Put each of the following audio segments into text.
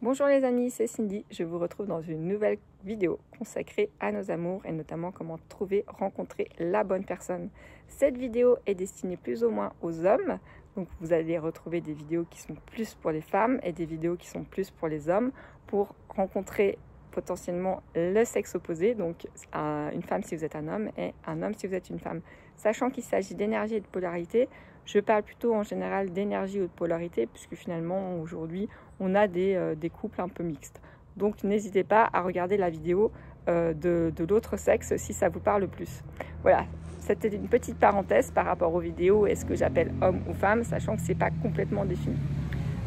Bonjour les amis, c'est Cindy. Je vous retrouve dans une nouvelle vidéo consacrée à nos amours et notamment comment rencontrer la bonne personne. Cette vidéo est destinée plus ou moins aux hommes. Donc vous allez retrouver des vidéos qui sont plus pour les femmes et des vidéos qui sont plus pour les hommes pour rencontrer potentiellement le sexe opposé, donc une femme si vous êtes un homme et un homme si vous êtes une femme. Sachant qu'il s'agit d'énergie et de polarité, je parle plutôt en général d'énergie ou de polarité puisque finalement aujourd'hui on a des couples un peu mixtes. Donc n'hésitez pas à regarder la vidéo de l'autre sexe si ça vous parle plus. Voilà, c'était une petite parenthèse par rapport aux vidéos et ce que j'appelle homme ou femme, sachant que ce n'est pas complètement défini.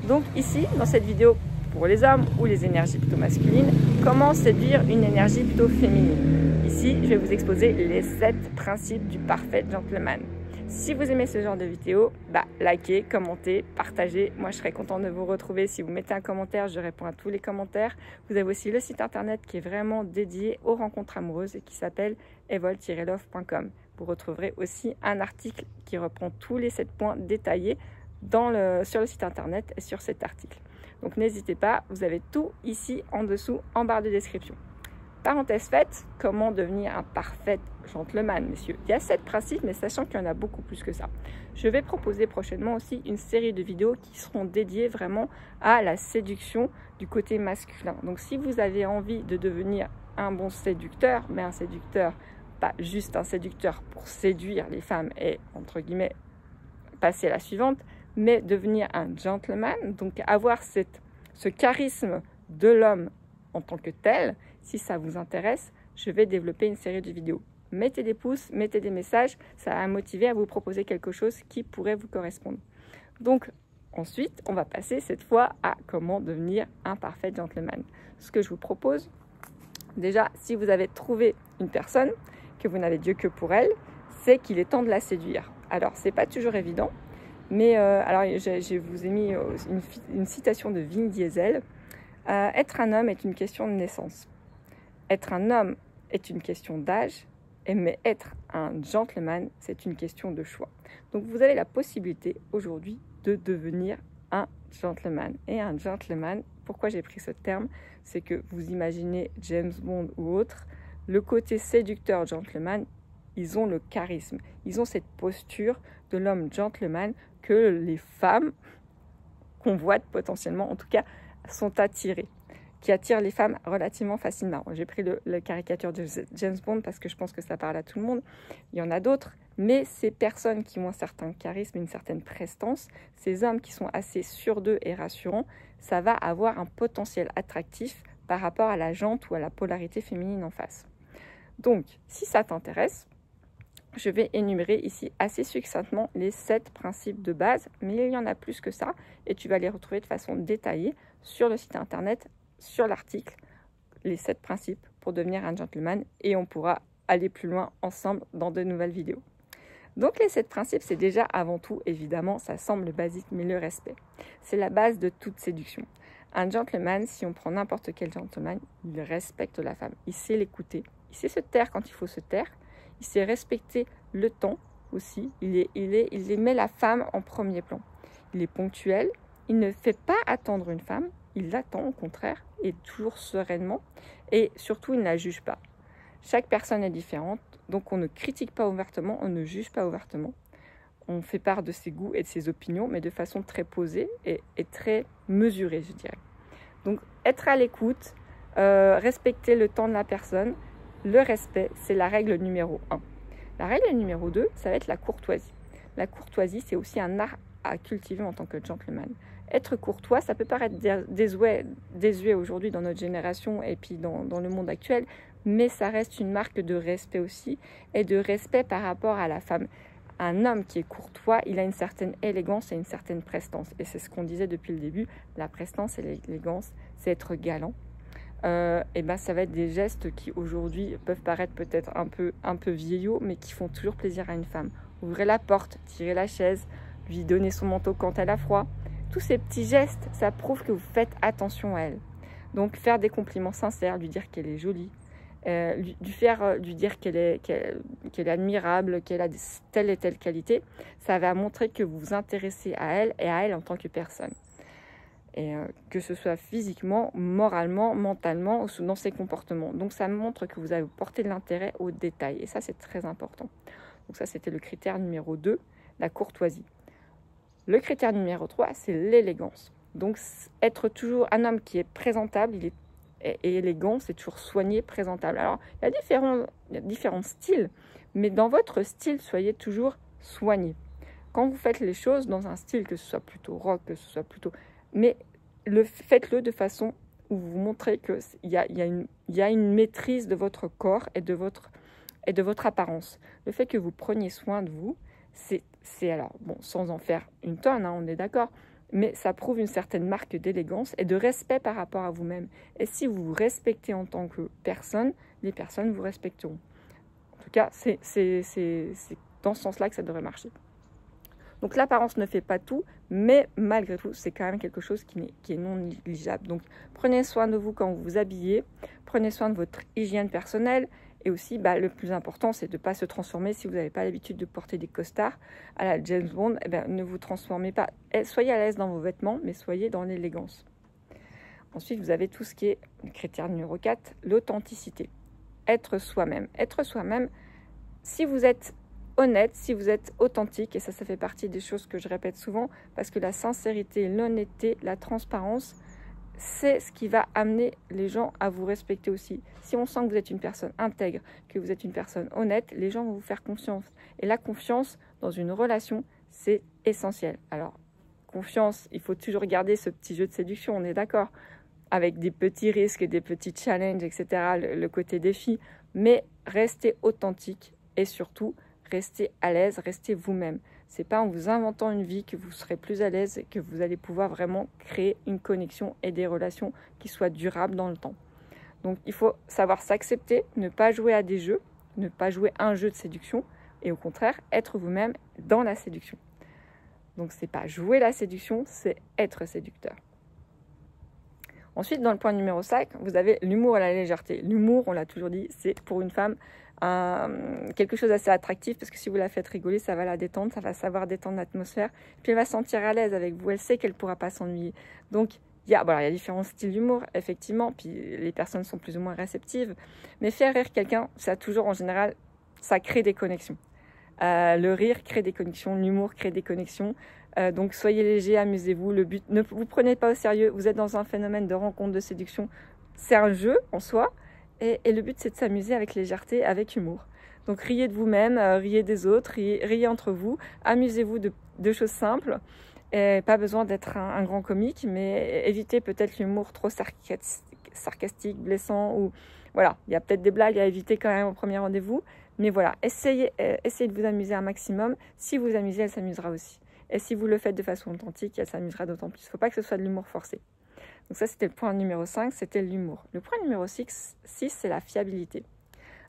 Donc ici, dans cette vidéo, pour les hommes ou les énergies plutôt masculines, comment séduire une énergie plutôt féminine. Ici, je vais vous exposer les 7 principes du parfait gentleman. Si vous aimez ce genre de vidéo, likez, commentez, partagez. Moi, je serais contente de vous retrouver. Si vous mettez un commentaire, je réponds à tous les commentaires. Vous avez aussi le site internet qui est vraiment dédié aux rencontres amoureuses et qui s'appelle evol-love.com. Vous retrouverez aussi un article qui reprend tous les 7 points détaillés sur le site internet et sur cet article. Donc n'hésitez pas, vous avez tout ici en dessous en barre de description. Parenthèse faite, comment devenir un parfait gentleman, messieurs. Il y a 7 principes, mais sachant qu'il y en a beaucoup plus que ça. Je vais proposer prochainement aussi une série de vidéos qui seront dédiées vraiment à la séduction du côté masculin. Donc si vous avez envie de devenir un bon séducteur, mais un séducteur, pas juste un séducteur pour séduire les femmes et, entre guillemets, passer à la suivante, mais devenir un gentleman, donc avoir ce charisme de l'homme en tant que tel. Si ça vous intéresse, je vais développer une série de vidéos. Mettez des pouces, mettez des messages, ça va me motiver à vous proposer quelque chose qui pourrait vous correspondre. Donc ensuite, on va passer cette fois à comment devenir un parfait gentleman. Ce que je vous propose, déjà, si vous avez trouvé une personne, que vous n'avez Dieu que pour elle, c'est qu'il est temps de la séduire. Alors, c'est pas toujours évident, mais je vous ai mis une citation de Vin Diesel. Être un homme est une question de naissance. Être un homme est une question d'âge, mais être un gentleman, c'est une question de choix. Donc vous avez la possibilité aujourd'hui de devenir un gentleman. Et un gentleman, pourquoi j'ai pris ce terme, c'est que vous imaginez James Bond ou autre, le côté séducteur gentleman, ils ont le charisme, ils ont cette posture de l'homme gentleman que les femmes convoitent potentiellement, en tout cas sont attirées, qui attire les femmes relativement facilement. J'ai pris la caricature de James Bond parce que je pense que ça parle à tout le monde. Il y en a d'autres, mais ces personnes qui ont un certain charisme, une certaine prestance, ces hommes qui sont assez sûrs d'eux et rassurants, ça va avoir un potentiel attractif par rapport à la jante ou à la polarité féminine en face. Donc, si ça t'intéresse, je vais énumérer ici assez succinctement les 7 principes de base, mais il y en a plus que ça, et tu vas les retrouver de façon détaillée sur le site internet, sur l'article, les 7 principes pour devenir un gentleman, et on pourra aller plus loin ensemble dans de nouvelles vidéos. Donc les 7 principes, c'est déjà avant tout, évidemment, ça semble basique, mais le respect. C'est la base de toute séduction. Un gentleman, si on prend n'importe quel gentleman, il respecte la femme, il sait l'écouter, il sait se taire quand il faut se taire, il sait respecter le temps aussi, il met la femme en premier plan. Il est ponctuel, il ne fait pas attendre une femme, il l'attend au contraire, et toujours sereinement, et surtout il ne la juge pas. Chaque personne est différente, donc on ne critique pas ouvertement, on ne juge pas ouvertement. On fait part de ses goûts et de ses opinions, mais de façon très posée et très mesurée, je dirais. Donc être à l'écoute, respecter le temps de la personne. Le respect, c'est la règle numéro 1. La règle numéro 2, ça va être la courtoisie. La courtoisie, c'est aussi un art à cultiver en tant que gentleman. Être courtois, ça peut paraître désuet aujourd'hui dans notre génération et puis dans le monde actuel, mais ça reste une marque de respect aussi, et de respect par rapport à la femme. Un homme qui est courtois, il a une certaine élégance et une certaine prestance. Et c'est ce qu'on disait depuis le début, la prestance et l'élégance, c'est être galant. Ça va être des gestes qui aujourd'hui peuvent paraître peut-être un peu vieillots, mais qui font toujours plaisir à une femme. Ouvrir la porte, tirer la chaise, lui donner son manteau quand elle a froid. Tous ces petits gestes, ça prouve que vous faites attention à elle. Donc faire des compliments sincères, lui dire qu'elle est jolie, lui dire qu'elle est admirable, qu'elle a telle et telle qualité, ça va montrer que vous vous intéressez à elle et à elle en tant que personne. Et que ce soit physiquement, moralement, mentalement, ou dans ses comportements. Donc ça montre que vous avez porté de l'intérêt aux détails. Et ça, c'est très important. Donc ça, c'était le critère numéro 2, la courtoisie. Le critère numéro 3, c'est l'élégance. Donc être toujours un homme qui est présentable, il est élégant, c'est toujours soigné, présentable. Alors, il y a différents styles, mais dans votre style, soyez toujours soigné. Quand vous faites les choses dans un style, que ce soit plutôt rock, que ce soit plutôt... Mais faites-le de façon où vous montrez qu'il y a une maîtrise de votre corps et de votre apparence. Le fait que vous preniez soin de vous, c'est alors, bon, sans en faire une tonne, hein, on est d'accord, mais ça prouve une certaine marque d'élégance et de respect par rapport à vous-même. Et si vous vous respectez en tant que personne, les personnes vous respecteront. En tout cas, c'est dans ce sens-là que ça devrait marcher. Donc l'apparence ne fait pas tout, mais malgré tout, c'est quand même quelque chose qui est non négligeable. Donc prenez soin de vous quand vous vous habillez, prenez soin de votre hygiène personnelle, et aussi le plus important, c'est de ne pas se transformer. Si vous n'avez pas l'habitude de porter des costards à la James Bond, ne vous transformez pas. Soyez à l'aise dans vos vêtements, mais soyez dans l'élégance. Ensuite, vous avez tout ce qui est le critère numéro 4, l'authenticité. Être soi-même. Être soi-même, si vous êtes honnête, si vous êtes authentique, et ça fait partie des choses que je répète souvent, parce que la sincérité, l'honnêteté, la transparence, c'est ce qui va amener les gens à vous respecter aussi. Si on sent que vous êtes une personne intègre, que vous êtes une personne honnête, les gens vont vous faire confiance. Et la confiance dans une relation, c'est essentiel. Alors, confiance, il faut toujours garder ce petit jeu de séduction, on est d'accord, avec des petits risques, des petits challenges, etc., le côté défi, mais restez authentique et surtout, restez à l'aise, restez vous-même. C'est pas en vous inventant une vie que vous serez plus à l'aise et que vous allez pouvoir vraiment créer une connexion et des relations qui soient durables dans le temps. Donc il faut savoir s'accepter, ne pas jouer à des jeux, ne pas jouer à un jeu de séduction et au contraire être vous-même dans la séduction. Donc c'est pas jouer la séduction, c'est être séducteur. Ensuite, dans le point numéro 5, vous avez l'humour et la légèreté. L'humour, on l'a toujours dit, c'est pour une femme quelque chose d'assez attractif parce que si vous la faites rigoler, ça va la détendre, ça va savoir détendre l'atmosphère. Puis elle va se sentir à l'aise avec vous, elle sait qu'elle ne pourra pas s'ennuyer. Donc, il y a différents styles d'humour, effectivement, puis les personnes sont plus ou moins réceptives. Mais faire rire quelqu'un, ça toujours, en général, ça crée des connexions. Le rire crée des connexions, l'humour crée des connexions. Donc soyez léger, amusez-vous. Le but, ne vous prenez pas au sérieux. Vous êtes dans un phénomène de rencontre, de séduction. C'est un jeu en soi. Et le but, c'est de s'amuser avec légèreté, avec humour. Donc riez de vous-même, riez des autres, riez entre vous. Amusez-vous de choses simples. Et pas besoin d'être un grand comique, mais évitez peut-être l'humour trop sarcastique, blessant. Ou voilà, il y a peut-être des blagues à éviter quand même au premier rendez-vous. Mais voilà, essayez de vous amuser un maximum. Si vous vous amusez, elle s'amusera aussi. Et si vous le faites de façon authentique, elle s'amusera d'autant plus. Il ne faut pas que ce soit de l'humour forcé. Donc ça, c'était le point numéro 5, c'était l'humour. Le point numéro 6, c'est la fiabilité.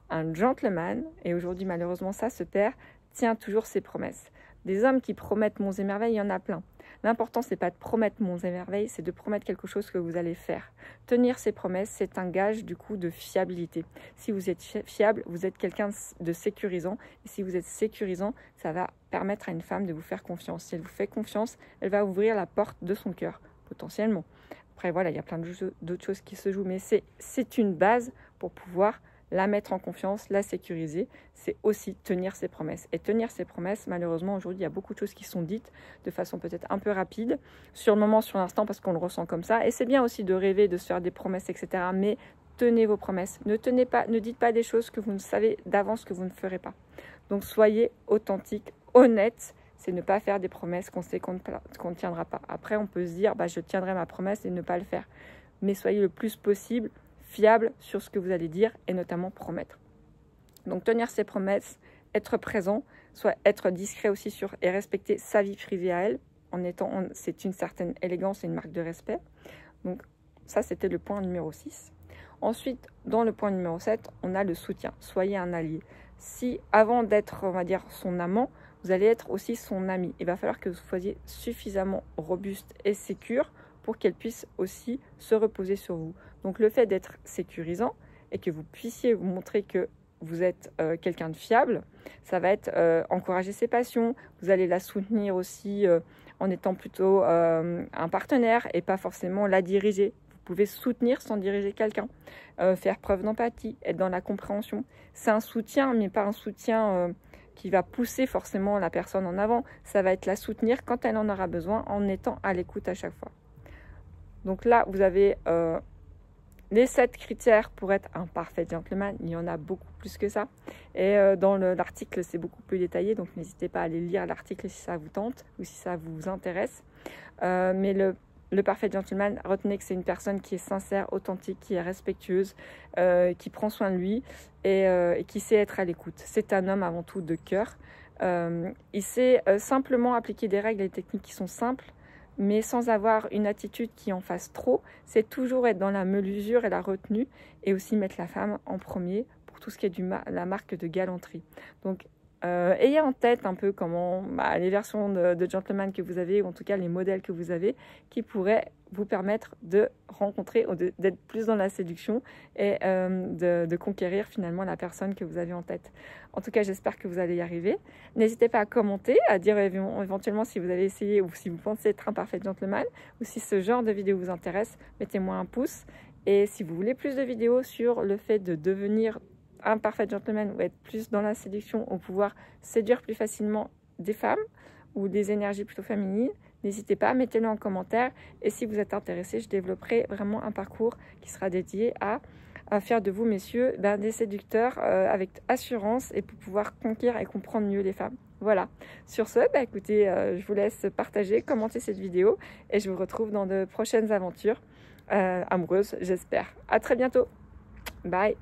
Un gentleman, et aujourd'hui malheureusement ça se perd, tient toujours ses promesses. Des hommes qui promettent monts et merveilles, il y en a plein. L'important, c'est pas de promettre monts et merveilles, c'est de promettre quelque chose que vous allez faire. Tenir ses promesses, c'est un gage du coup de fiabilité. Si vous êtes fiable, vous êtes quelqu'un de sécurisant. Et si vous êtes sécurisant, ça va permettre à une femme de vous faire confiance. Si elle vous fait confiance, elle va ouvrir la porte de son cœur, potentiellement. Après, voilà, il y a plein d'autres choses qui se jouent, mais c'est une base pour pouvoir la mettre en confiance, la sécuriser, c'est aussi tenir ses promesses. Et tenir ses promesses, malheureusement, aujourd'hui, il y a beaucoup de choses qui sont dites de façon peut-être un peu rapide, sur le moment, sur l'instant, parce qu'on le ressent comme ça. Et c'est bien aussi de rêver, de se faire des promesses, etc. Mais tenez vos promesses. Ne dites pas des choses que vous ne savez d'avance que vous ne ferez pas. Donc, soyez authentique, honnête. C'est ne pas faire des promesses qu'on sait qu'on ne tiendra pas. Après, on peut se dire, je tiendrai ma promesse et ne pas le faire. Mais soyez le plus possible fiable sur ce que vous allez dire et notamment promettre. Donc tenir ses promesses, être présent, soit être discret aussi et respecter sa vie privée à elle, c'est une certaine élégance et une marque de respect. Donc ça, c'était le point numéro 6. Ensuite, dans le point numéro 7, on a le soutien. Soyez un allié. Si avant d'être, on va dire, son amant, vous allez être aussi son ami, il va falloir que vous soyez suffisamment robuste et sécure pour qu'elle puisse aussi se reposer sur vous. Donc le fait d'être sécurisant et que vous puissiez vous montrer que vous êtes quelqu'un de fiable, ça va être encourager ses passions, vous allez la soutenir aussi en étant plutôt un partenaire et pas forcément la diriger. Vous pouvez soutenir sans diriger quelqu'un, faire preuve d'empathie, être dans la compréhension. C'est un soutien, mais pas un soutien qui va pousser forcément la personne en avant. Ça va être la soutenir quand elle en aura besoin en étant à l'écoute à chaque fois. Donc là, vous avez les 7 critères pour être un parfait gentleman. Il y en a beaucoup plus que ça. Et dans l'article, c'est beaucoup plus détaillé. Donc n'hésitez pas à aller lire l'article si ça vous tente ou si ça vous intéresse. Mais le parfait gentleman, retenez que c'est une personne qui est sincère, authentique, qui est respectueuse, qui prend soin de lui et qui sait être à l'écoute. C'est un homme avant tout de cœur. Il sait simplement appliquer des règles et des techniques qui sont simples, mais sans avoir une attitude qui en fasse trop. C'est toujours être dans la mesure et la retenue et aussi mettre la femme en premier pour tout ce qui est la marque de galanterie. Donc, ayez en tête un peu comment les versions de gentleman que vous avez, ou en tout cas les modèles que vous avez, qui pourraient vous permettre de rencontrer ou d'être plus dans la séduction et de conquérir finalement la personne que vous avez en tête. En tout cas, j'espère que vous allez y arriver. N'hésitez pas à commenter, à dire éventuellement si vous avez essayé ou si vous pensez être un parfait gentleman ou si ce genre de vidéo vous intéresse, mettez-moi un pouce. Et si vous voulez plus de vidéos sur le fait de devenir un parfait gentleman ou être plus dans la séduction ou pouvoir séduire plus facilement des femmes ou des énergies plutôt féminines, n'hésitez pas, mettez-le en commentaire. Et si vous êtes intéressé, je développerai vraiment un parcours qui sera dédié à faire de vous, messieurs, des séducteurs avec assurance et pour pouvoir conquérir et comprendre mieux les femmes. Voilà. Sur ce, écoutez, je vous laisse partager, commenter cette vidéo et je vous retrouve dans de prochaines aventures amoureuses, j'espère. À très bientôt. Bye.